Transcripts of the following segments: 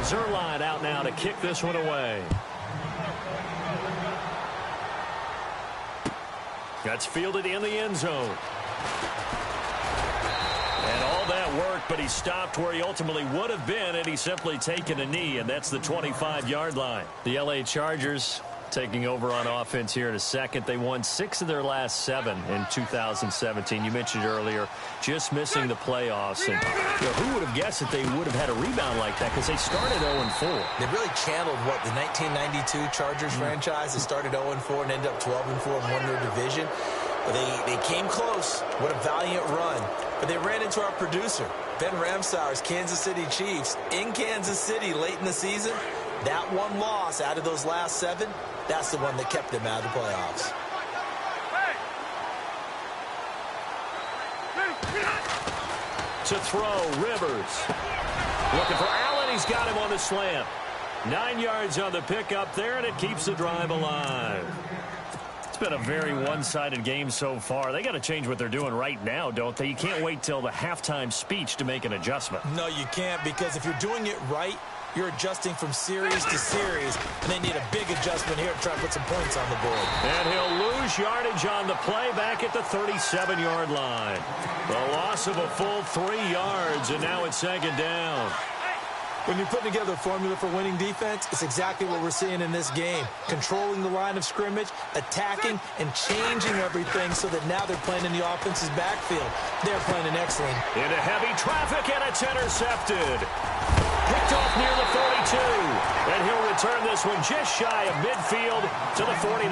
Zerline out now to kick this one away. That's fielded in the end zone. And all that work, but he stopped where he ultimately would have been, and he's simply taken a knee, and that's the 25-yard line. The L.A. Chargers taking over on offense here in a second. They won 6 of their last 7 in 2017. You mentioned earlier just missing the playoffs. And who would have guessed that they would have had a rebound like that, because they started 0-4. They really channeled what the 1992 Chargers franchise. They started 0-4 and ended up 12-4 and won their division. But they came close. What a valiant run. But they ran into our producer, Ben Ramsauer's Kansas City Chiefs, in Kansas City late in the season. That one loss out of those last 7, that's the one that kept them out of the playoffs. To throw, Rivers. Looking for Allen. He's got him on the slant. 9 yards on the pickup there, and it keeps the drive alive. It's been a very one-sided game so far. They got to change what they're doing right now, don't they? You can't wait till the halftime speech to make an adjustment. No, you can't, because if you're doing it right, you're adjusting from series to series, and they need a big adjustment here to try to put some points on the board. And he'll lose yardage on the play back at the 37-yard line. The loss of a full 3 yards, and now it's second down. When you're putting together a formula for winning defense, it's exactly what we're seeing in this game. Controlling the line of scrimmage, attacking, and changing everything so that now they're playing in the offense's backfield. They're playing an excellent. Into heavy traffic, and it's intercepted. Picked off near the 42. And he'll return this one just shy of midfield to the 49.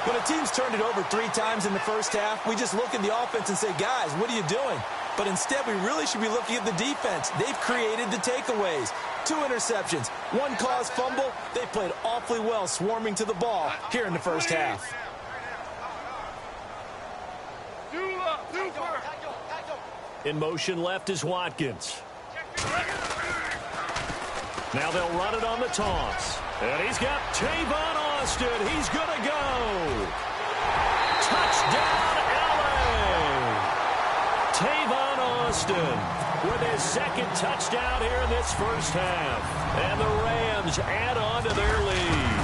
When a team's turned it over 3 times in the first half, we just look at the offense and say, guys, what are you doing? But instead, we really should be looking at the defense. They've created the takeaways. 2 interceptions, 1 caused fumble. They played awfully well swarming to the ball here in the first half. In motion left is Watkins. Now they'll run it on the toss. And he's got Tavon Austin. He's going to go. Touchdown, LA. Tavon Austin with his second touchdown here in this first half. And the Rams add on to their lead.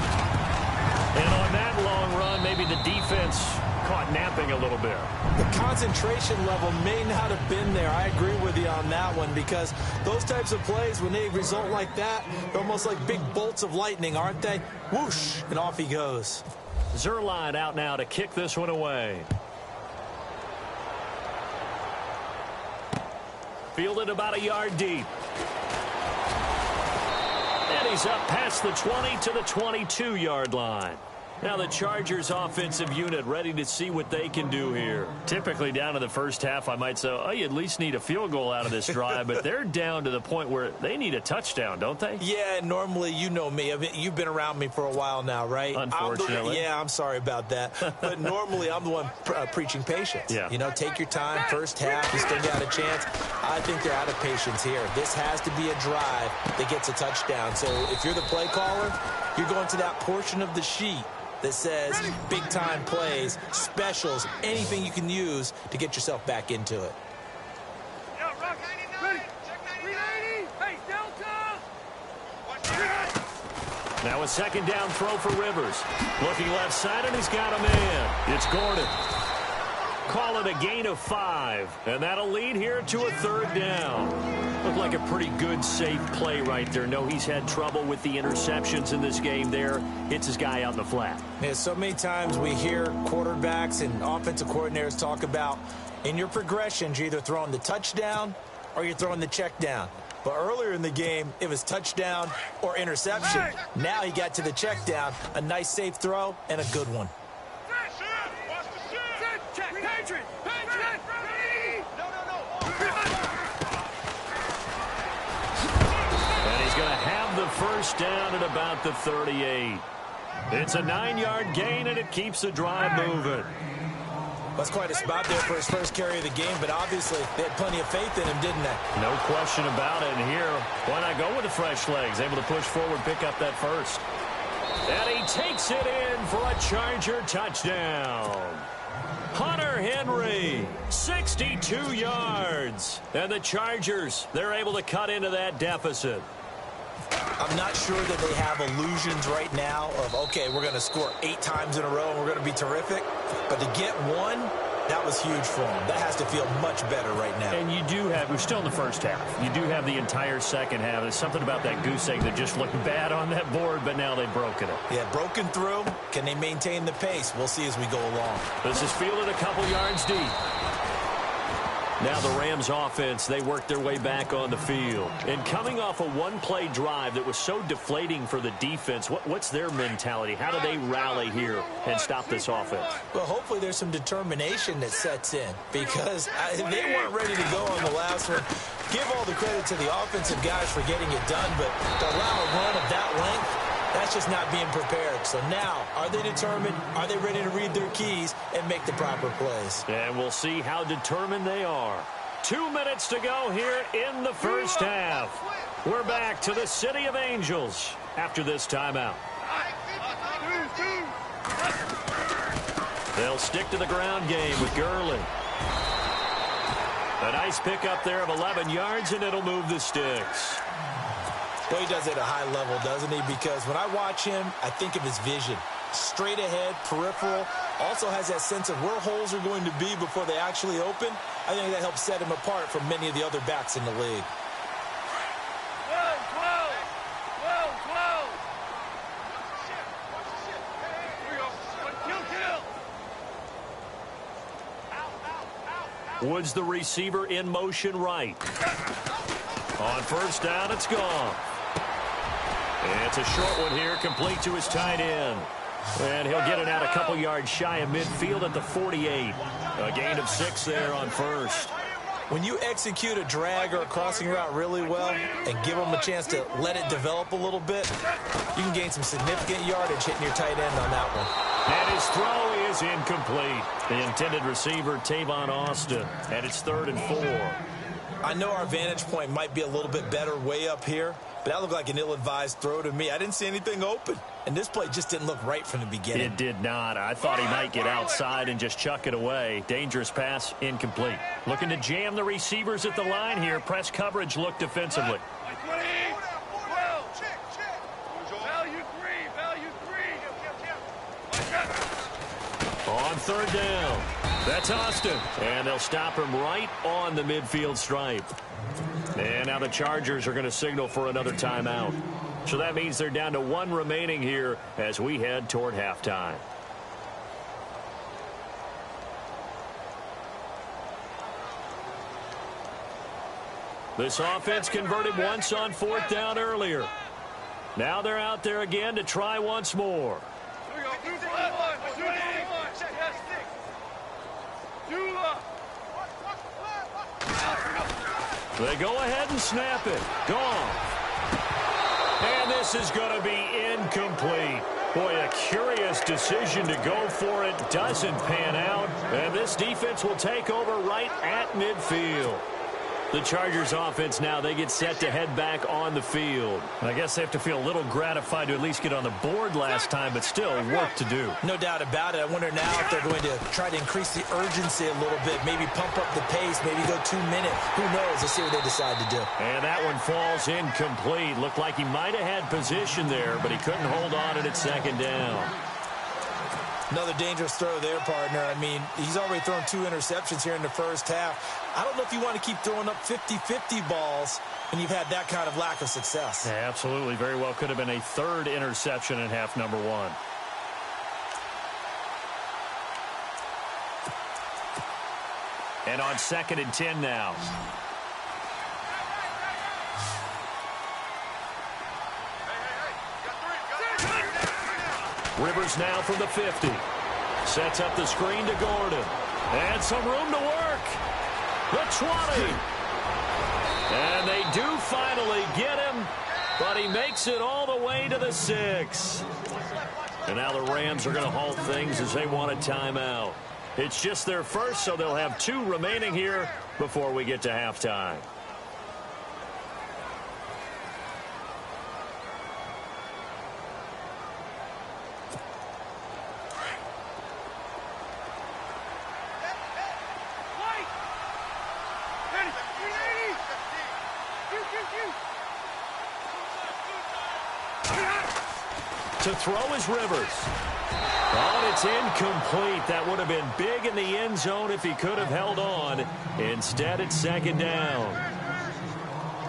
And on that long run, maybe the defense caught napping a little bit. The concentration level may not have been there. I agree with you on that one, because those types of plays, when they result like that, they're almost like big bolts of lightning, aren't they? Whoosh, and off he goes. Zerline out now to kick this one away. Fielded about a yard deep. And he's up past the 20 to the 22-yard line. Now the Chargers offensive unit ready to see what they can do here. Typically down to the first half, I might say, oh, you at least need a field goal out of this drive, but they're down to the point where they need a touchdown, don't they? Yeah, normally, you know me. You've been around me for a while now, right? Unfortunately. I'm sorry about that. But normally, I'm the one preaching patience. Yeah. You know, take your time. First half, you still got a chance. I think they're out of patience here. This has to be a drive that gets a touchdown. So if you're the play caller, you're going to that portion of the sheet that says big-time plays, specials, anything you can use to get yourself back into it. Now a second down throw for Rivers. Looking left side, and he's got a man. It's Gordon. Call it a gain of 5, and that'll lead here to a third down. Looked like a pretty good, safe play right there. No, he's had trouble with the interceptions in this game there. Hits his guy out in the flat. Yeah, so many times we hear quarterbacks and offensive coordinators talk about in your progressions, you're either throwing the touchdown or you're throwing the check down. But earlier in the game, it was touchdown or interception. Now he got to the check down, a nice safe throw, and a good one. And he's going to have the first down at about the 38. It's a 9-yard gain, and it keeps the drive moving. That's quite a spot there for his first carry of the game, but obviously they had plenty of faith in him, didn't they? No question about it. And here, why not go with the fresh legs? Able to push forward, pick up that first. And he takes it in for a Charger touchdown. Hunter Henry, 62 yards. And the Chargers, they're able to cut into that deficit. I'm not sure that they have illusions right now of, okay, we're going to score 8 times in a row and we're going to be terrific. But to get one, that was huge for them. That has to feel much better right now. And you do have, we're still in the first half. You do have the entire second half. There's something about that goose egg that just looked bad on that board, but now they've broken it. Yeah, broken through. Can they maintain the pace? We'll see as we go along. This is fielded a couple yards deep. Now the Rams offense, they work their way back on the field. And coming off a one-play drive that was so deflating for the defense, what's their mentality? How do they rally here and stop this offense? Well, hopefully there's some determination that sets in because they weren't ready to go on the last one. Give all the credit to the offensive guys for getting it done, but to allow a run of that length, that's just not being prepared. So now, are they determined? Are they ready to read their keys and make the proper plays? And we'll see how determined they are. 2 minutes to go here in the first half. We're back to the City of Angels after this timeout. They'll stick to the ground game with Gurley. A nice pickup there of 11 yards, and it'll move the sticks. Well, he does it at a high level, doesn't he? Because when I watch him, I think of his vision. Straight ahead, peripheral. Also has that sense of where holes are going to be before they actually open. I think that helps set him apart from many of the other backs in the league. 12. Woods, the receiver, in motion right. On first down, it's gone. It's a short one here, complete to his tight end. And he'll get it out a couple yards shy of midfield at the 48. A gain of 6 there on first. When you execute a drag or a crossing route really well and give them a chance to let it develop a little bit, you can gain some significant yardage hitting your tight end on that one. And his throw is incomplete. The intended receiver, Tavon Austin, and it's 3rd and 4. I know our vantage point might be a little bit better way up here, but that looked like an ill-advised throw to me. I didn't see anything open, and this play just didn't look right from the beginning. It did not. I thought he might get outside and just chuck it away. Dangerous pass, incomplete. Looking to jam the receivers at the line here. Press coverage look defensively. On 3rd down, that's Austin. And they'll stop him right on the midfield stripe. And now the Chargers are going to signal for another timeout. So that means they're down to 1 remaining here as we head toward halftime. This offense converted once on 4th down earlier. Now they're out there again to try once more. They go ahead and snap it. Gone. And this is going to be incomplete. Boy, a curious decision to go for it. Doesn't pan out. And this defense will take over right at midfield. The Chargers offense now, they get set to head back on the field. I guess they have to feel a little gratified to at least get on the board last time, but still work to do. No doubt about it. I wonder now if they're going to try to increase the urgency a little bit, maybe pump up the pace, maybe go 2 minutes. Who knows? Let's see what they decide to do. And that one falls incomplete. Looked like he might have had position there, but he couldn't hold on at 2nd down. Another dangerous throw there, partner. I mean, he's already thrown 2 interceptions here in the first half. I don't know if you want to keep throwing up 50-50 balls when you've had that kind of lack of success. Yeah, absolutely. Very well could have been a 3rd interception in half number 1. And on 2nd and 10 now. Rivers now from the 50. Sets up the screen to Gordon. And some room to work. The 20. And they do finally get him, but he makes it all the way to the 6. And now the Rams are going to halt things as they want a timeout. It's just their first, so they'll have 2 remaining here before we get to halftime. To throw is Rivers. Oh, and it's incomplete. That would have been big in the end zone if he could have held on. Instead, it's second down.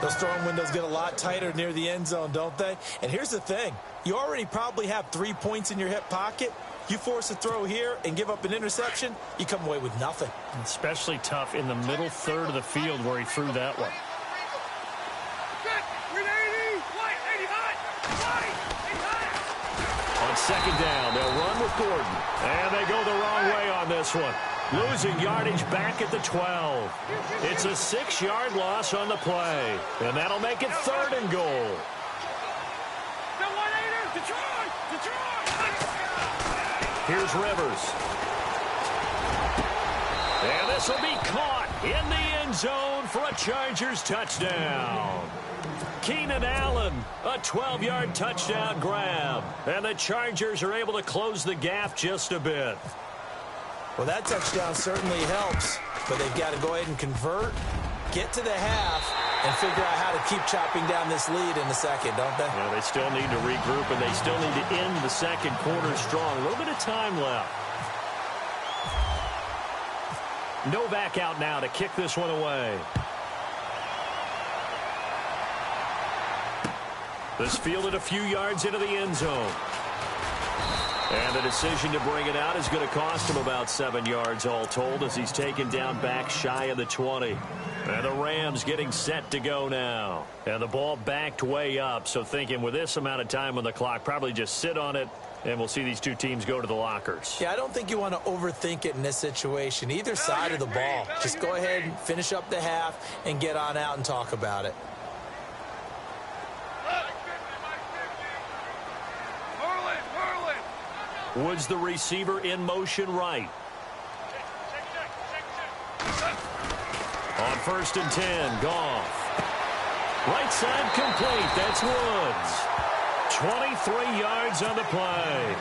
Those throwing windows get a lot tighter near the end zone, don't they? And here's the thing. You already probably have 3 points in your hip pocket. You force a throw here and give up an interception, you come away with nothing. Especially tough in the middle third of the field where he threw that one. On second down, they'll run with Gordon. And they go the wrong way on this one. Losing yardage back at the 12. It's a 6-yard loss on the play. And that'll make it third and goal. Here's Rivers. And this will be caught in the end zone for a Chargers touchdown. Keenan Allen, a 12-yard touchdown grab. And the Chargers are able to close the gap just a bit. Well, that touchdown certainly helps, but they've got to go ahead and convert, get to the half, and figure out how to keep chopping down this lead in the second, don't they? Yeah, they still need to regroup, and they still need to end the second quarter strong. A little bit of time left. Novak out now to kick this one away. This fielded a few yards into the end zone. And the decision to bring it out is going to cost him about 7 yards all told as he's taken down back shy of the 20. And the Rams getting set to go now. And the ball backed way up, so thinking with this amount of time on the clock, probably just sit on it, and we'll see these two teams go to the lockers. Yeah, I don't think you want to overthink it in this situation. Either side of the ball. Just go ahead and finish up the half and get on out and talk about it. Woods the receiver in motion right. On 1st and 10, Goff. Right side complete. That's Woods. 23 yards on the play.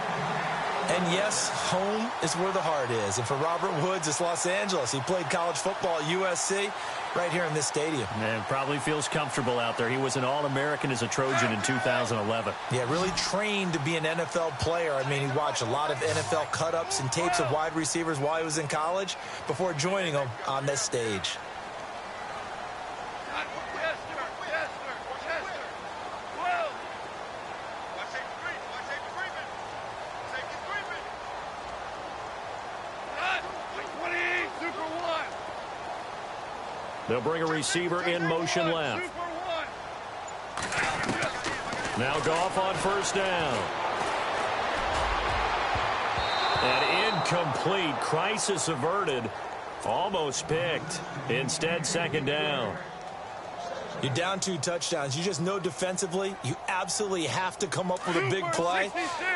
And yes, home is where the heart is. And for Robert Woods, it's Los Angeles. He played college football at USC right here in this stadium. And probably feels comfortable out there. He was an All-American as a Trojan in 2011. Yeah, really trained to be an NFL player. I mean, he watched a lot of NFL cut-ups and tapes of wide receivers while he was in college before joining them on this stage. They'll bring a receiver in motion left. Now Goff on 1st down. And incomplete. Crisis averted. Almost picked. Instead, 2nd down. You're down 2 touchdowns. You just know defensively you absolutely have to come up with a big play.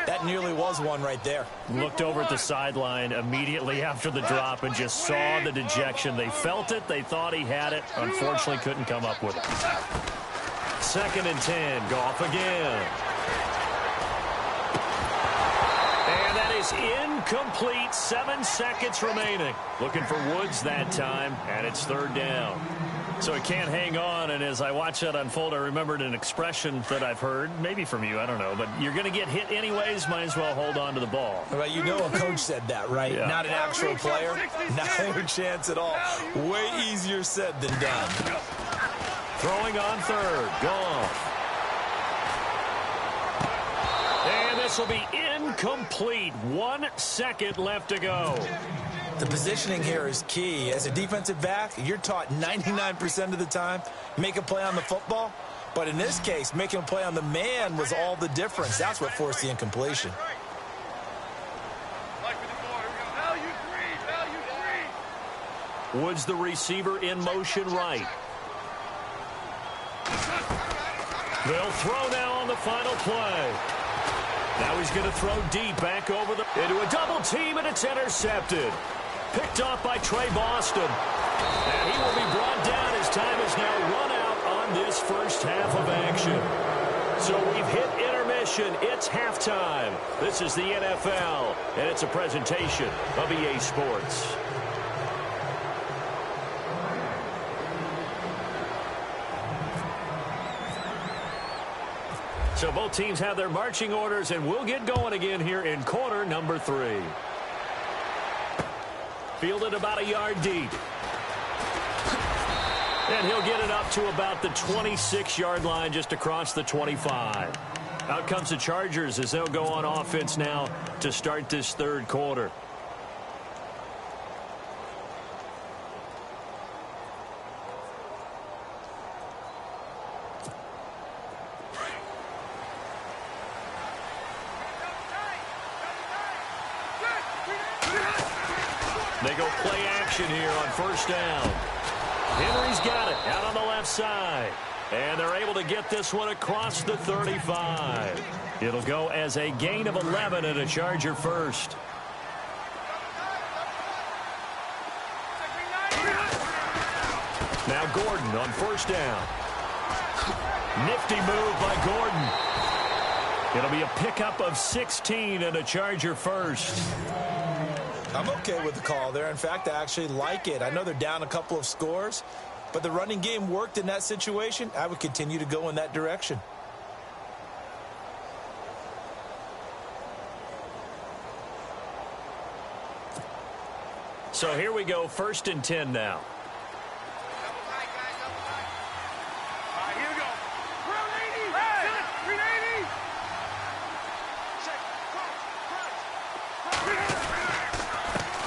That nearly was one right there. Looked over at the sideline immediately after the drop and just saw the dejection. They felt it. They thought he had it. Unfortunately, couldn't come up with it. 2nd and 10. Goff again. And that is incomplete. 7 seconds remaining. Looking for Woods that time, and it's 3rd down. So he can't hang on, and as I watch that unfold, I remembered an expression that I've heard, maybe from you, I don't know, but you're going to get hit anyways, might as well hold on to the ball. Well, you know a coach said that, right? Yeah. Not an actual player. No chance at all. Way easier said than done. Throwing on 3rd, Goff. And this will be incomplete. 1 second left to go. The positioning here is key. As a defensive back, you're taught 99% of the time, make a play on the football. But in this case, making a play on the man was all the difference. That's what forced the incompletion. Woods the receiver in motion right. They'll throw now on the final play. Now he's going to throw deep back over into a double team, and it's intercepted. Picked off by Trey Boston. And he will be brought down as time is now run out on this first half of action. So we've hit intermission. It's halftime. This is the NFL, and it's a presentation of EA Sports. So both teams have their marching orders, and we'll get going again here in quarter number 3. Fielded about a yard deep. And he'll get it up to about the 26-yard line, just across the 25. Out comes the Chargers as they'll go on offense now to start this third quarter. They go play action here on first down. Henry's got it out on the left side. And they're able to get this one across the 35. It'll go as a gain of 11 and a Charger first. Now Gordon on first down. Nifty move by Gordon. It'll be a pickup of 16 and a Charger first. I'm okay with the call there. In fact, I actually like it. I know they're down a couple of scores, but the running game worked in that situation. I would continue to go in that direction. So here we go, 1st and 10 now.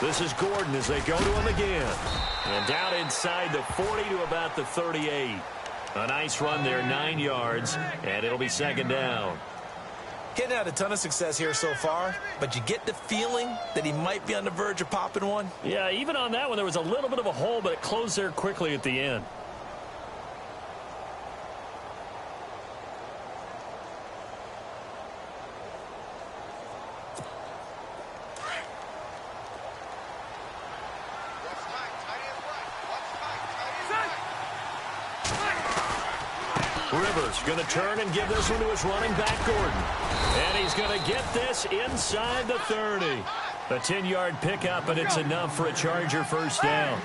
This is Gordon as they go to him again. And down inside the 40 to about the 38. A nice run there, 9 yards, and it'll be 2nd down. Getting had a ton of success here so far, but you get the feeling that he might be on the verge of popping one. Yeah, even on that one, there was a little bit of a hole, but it closed there quickly at the end. Rivers going to turn and give this one to his running back, Gordon. And he's going to get this inside the 30. A 10-yard pickup, and it's enough for a Charger first down.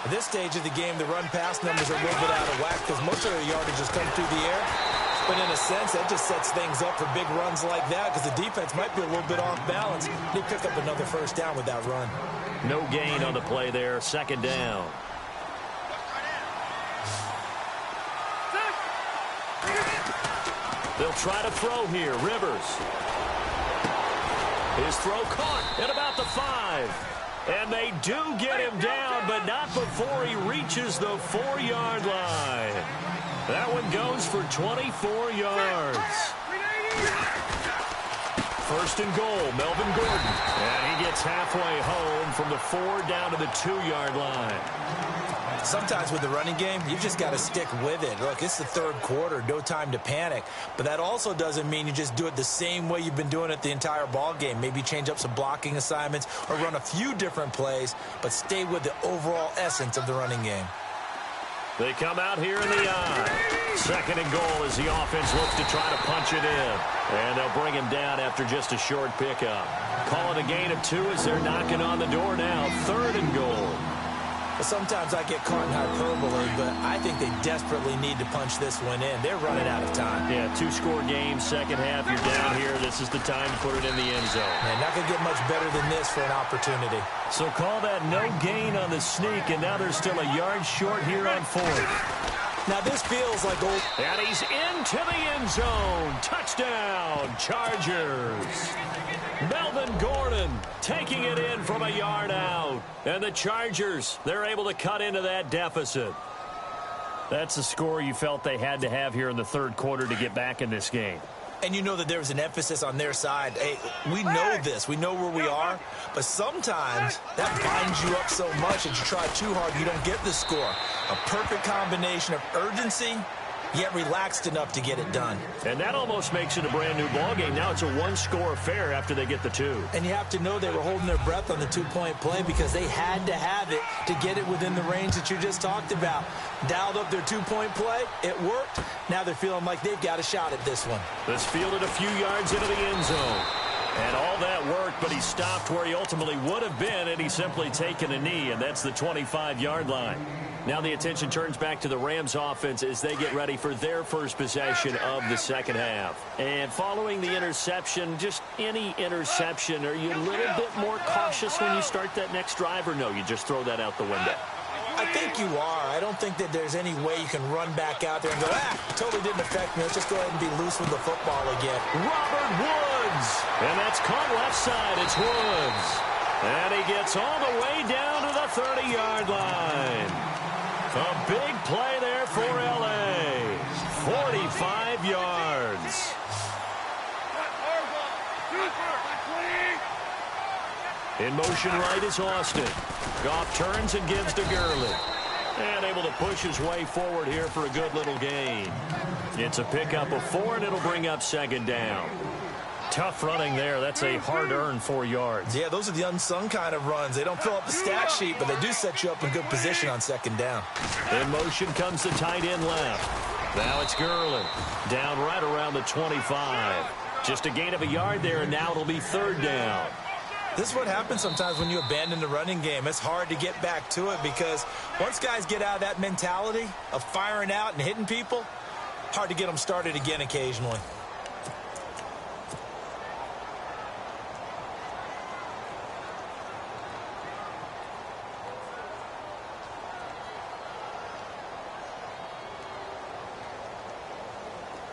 At this stage of the game, the run-pass numbers are a little bit out of whack because most of their yardage has come through the air. But in a sense, that just sets things up for big runs like that because the defense might be a little bit off balance. They pick up another first down with that run. No gain on the play there, 2nd down. They'll try to throw here. Rivers. His throw caught at about the 5. And they do get him down, but not before he reaches the 4-yard line. That one goes for 24 yards. 1st and goal, Melvin Gordon. And he gets halfway home from the 4 down to the 2-yard line. Sometimes with the running game, you've just got to stick with it. Look, it's the 3rd quarter, no time to panic. But that also doesn't mean you just do it the same way you've been doing it the entire ball game. Maybe change up some blocking assignments or run a few different plays, but stay with the overall essence of the running game. They come out here in the eye. 2nd and goal as the offense looks to try to punch it in. And they'll bring him down after just a short pickup. Call it a gain of 2 as they're knocking on the door now. 3rd and goal. Sometimes I get caught in hyperbole, but I think they desperately need to punch this one in. They're running out of time. Yeah, 2-score game, 2nd half. You're down here. This is the time to put it in the end zone. Man, not going to get much better than this for an opportunity. So call that no gain on the sneak, and now they're still a yard short here on 4th. Now this feels like old. And he's into the end zone. Touchdown, Chargers. Melvin Gordon taking it in from a yard out. And the Chargers, they're able to cut into that deficit. That's the score you felt they had to have here in the 3rd quarter to get back in this game. And you know that there was an emphasis on their side. Hey, we know this. We know where we are. But sometimes that binds you up so much that you try too hard and you don't get the score. A perfect combination of urgency, yet relaxed enough to get it done. And that almost makes it a brand-new ballgame. Now it's a 1-score affair after they get the 2. And you have to know they were holding their breath on the 2-point play because they had to have it to get it within the range that you just talked about. Dialed up their 2-point play. It worked. Now they're feeling like they've got a shot at this one. This fielded a few yards into the end zone. And all that worked, but he stopped where he ultimately would have been, and he's simply taken a knee, and that's the 25-yard line. Now the attention turns back to the Rams offense as they get ready for their first possession of the second half. And following the interception, just any interception, are you a little bit more cautious when you start that next drive, or no, you just throw that out the window? I think you are. I don't think that there's any way you can run back out there and go, totally didn't affect me. Let's just go ahead and be loose with the football again. Robert Woods. And that's caught left side. It's Woods. And he gets all the way down to the 30-yard line. A big play there for L.A. 45 yards. In motion right is Austin. Goff turns and gives to Gurley. And able to push his way forward here for a good little gain. It's a pickup of 4, and it'll bring up second down. Tough running there. That's a hard-earned 4 yards. Yeah, those are the unsung kind of runs. They don't fill up the stat sheet, but they do set you up in good position on second down. In motion comes the tight end left. Now it's Gurley. Down right around the 25. Just a gain of a yard there, and now it'll be third down. This is what happens sometimes when you abandon the running game. It's hard to get back to it because once guys get out of that mentality of firing out and hitting people, hard to get them started again occasionally.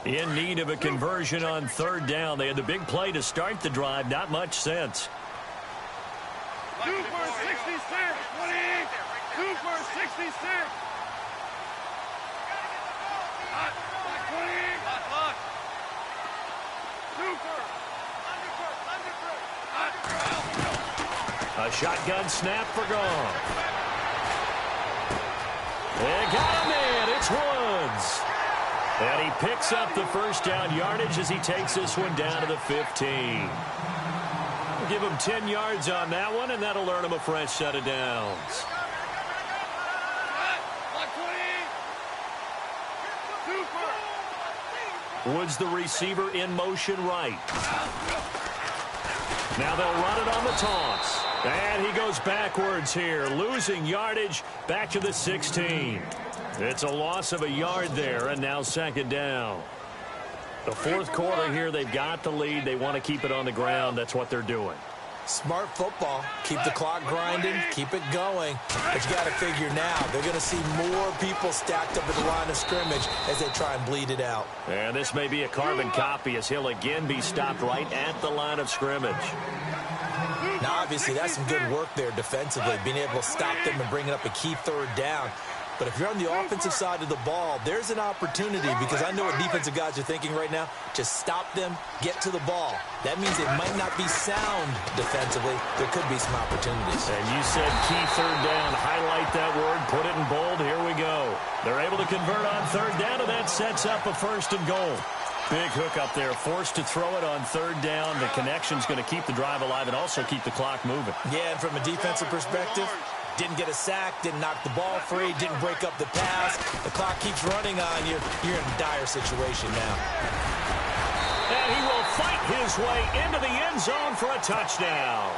In need of a conversion on third down. They had the big play to start the drive. Not much sense. 2 for 66, 20. 2 for 66. Hot, 20. Hot, 2 for. A shotgun snap for Goff. They got him in. It's Woods. And he picks up the first down yardage as he takes this one down to the 15. Give him 10 yards on that one, and that'll earn him a fresh set of downs. Woods the receiver in motion right. Now they'll run it on the toss. And he goes backwards here, losing yardage back to the 16. It's a loss of a yard there, and now second down. The fourth quarter here, they've got the lead. They want to keep it on the ground. That's what they're doing. Smart football. Keep the clock grinding. Keep it going. But you got to figure now, they're going to see more people stacked up at the line of scrimmage as they try and bleed it out. And this may be a carbon copy as he'll again be stopped right at the line of scrimmage. Now, obviously, that's some good work there defensively, being able to stop them and bringing up a key third down. But if you're on the offensive side of the ball, there's an opportunity because I know what defensive guys are thinking right now. Just stop them, get to the ball. That means it might not be sound defensively. There could be some opportunities. And you said key third down. Highlight that word. Put it in bold. Here we go. They're able to convert on third down, and that sets up a first and goal. Big hook up there. Forced to throw it on third down. The connection's going to keep the drive alive and also keep the clock moving. Yeah, and from a defensive perspective, didn't get a sack, didn't knock the ball free, didn't break up the pass. The clock keeps running on you. You're in a dire situation now. And he will fight his way into the end zone for a touchdown.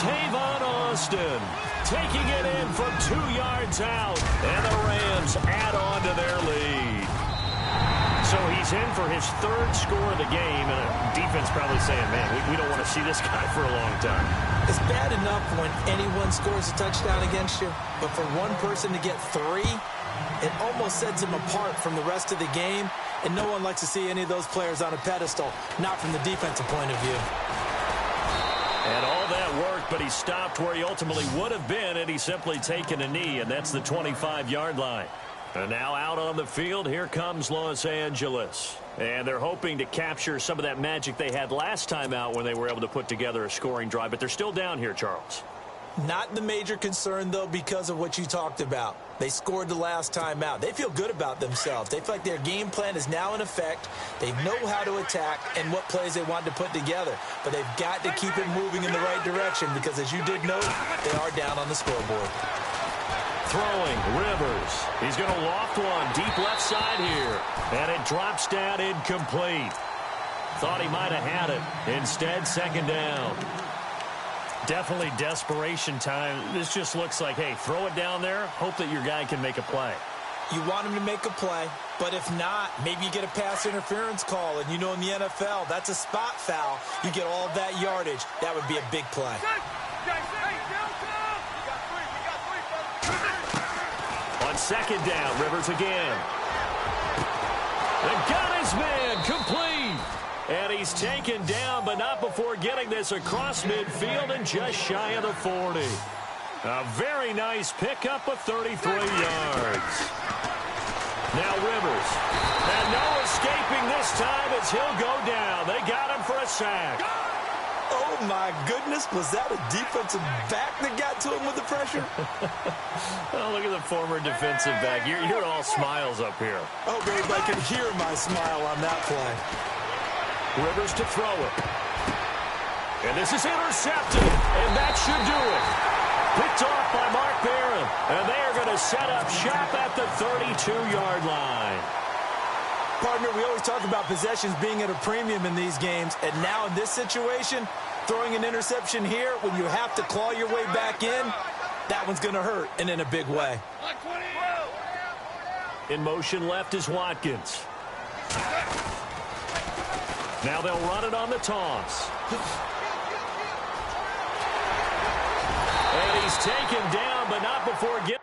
Tavon Austin taking it in from 2 yards out. And the Rams add on to their lead. So he's in for his third score of the game, and a defense probably saying, man, we don't want to see this guy for a long time. It's bad enough when anyone scores a touchdown against you, but for one person to get 3, it almost sets him apart from the rest of the game, and no one likes to see any of those players on a pedestal, not from the defensive point of view. And all that worked, but he stopped where he ultimately would have been, and he's simply taken a knee, and that's the 25-yard line. And now out on the field, here comes Los Angeles. And they're hoping to capture some of that magic they had last time out when they were able to put together a scoring drive. But they're still down here, Charles. Not the major concern, though, because of what you talked about. They scored the last time out. They feel good about themselves. They feel like their game plan is now in effect. They know how to attack and what plays they want to put together. But they've got to keep it moving in the right direction because, as you did note, they are down on the scoreboard. Throwing, Rivers. He's going to loft one deep left side here. And it drops down incomplete. Thought he might have had it. Instead, second down. Definitely desperation time. This just looks like, hey, throw it down there, hope that your guy can make a play. You want him to make a play, but if not, maybe you get a pass interference call, and you know in the NFL, that's a spot foul. You get all of that yardage. That would be a big play. On second down, Rivers again. And got his man, complete. And he's taken down, but not before getting this across midfield and just shy of the 40. A very nice pickup of 33 yards. Now Rivers. And no escaping this time as he'll go down. They got him for a sack. Oh, my goodness. Was that a defensive back that got to him with the pressure? Oh, look at the former defensive back. You're all smiles up here. Oh, babe, I can hear my smile on that play. Rivers to throw it. And this is intercepted. And that should do it. Picked off by Mark Barron. And they are going to set up shop at the 32-yard line. Partner, we always talk about possessions being at a premium in these games. And now in this situation, throwing an interception here when you have to claw your way back in, that one's going to hurt, and in a big way. In motion left is Watkins. Now they'll run it on the toss. And he's taken down, but not before getting